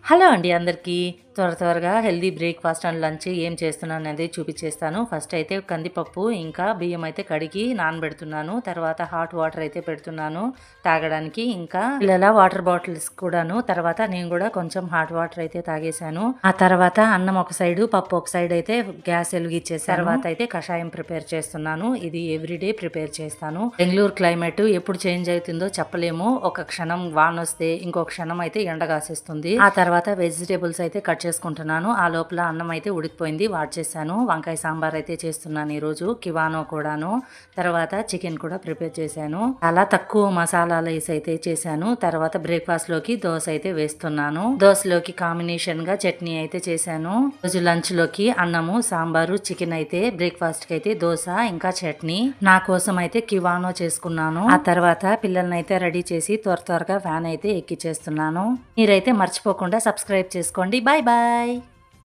Hello అండి అందరికీ. త్వరగా హెల్దీ బ్రేక్‌ఫాస్ట్ అండ్ లంచ్ ఏం చేస్తున్నాననేది చూపించేస్తాను. ఫస్ట్ అయితే కందిపప్పు ఇంకా బియ్యం అయితే కడిగి నానబెడుతున్నాను. తర్వాత హాట్ వాటర్ అయితే పెడుతున్నాను తాగడానికి. ఇంకా పిల్లల వాటర్ బాటిల్స్ కూడాను. తర్వాత నేను కూడా కొంచెం హాట్ వాటర్ అయితే తాగేశాను. ఆ తర్వాత అన్నం ఒక సైడు, పప్పు ఒక సైడ్ అయితే గ్యాస్ వెలిగించేసాను. తర్వాత అయితే కషాయం ప్రిపేర్ చేస్తున్నాను. ఇది ఎవ్రీడే ప్రిపేర్ చేస్తాను. బెంగళూరు క్లైమేట్ ఎప్పుడు చేంజ్ అవుతుందో చెప్పలేము. ఒక క్షణం వాన వస్తే ఇంకో క్షణం అయితే ఎండ కాసేస్తుంది. ఆ తర్వాత వెజిటేబుల్స్ అయితే కట్ చేసుకుంటున్నాను. ఆ లోపల అన్నం అయితే ఉడికిపోయింది, వాడ్చేసాను. వంకాయ సాంబార్ అయితే చేస్తున్నాను ఈరోజు, కివానో కూడాను. తర్వాత చికెన్ కూడా ప్రిపేర్ చేశాను. చాలా తక్కువ మసాలాలు వేసి అయితే చేశాను. తర్వాత బ్రేక్ఫాస్ట్ లోకి దోశ అయితే వేస్తున్నాను. దోశలోకి కాంబినేషన్ గా చట్నీ అయితే చేశాను. రోజు లంచ్ లోకి అన్నము, సాంబారు, చికెన్ అయితే, బ్రేక్ఫాస్ట్ కి అయితే దోశ ఇంకా చట్నీ. నా కోసం అయితే కివానో చేసుకున్నాను. ఆ తర్వాత పిల్లల్ని అయితే రెడీ చేసి త్వరగా ఫ్యాన్ అయితే ఎక్కిచ్చేస్తున్నాను. మీరైతే మర్చిపోకుండా సబ్స్క్రైబ్ చేసుకోండి. Bye bye.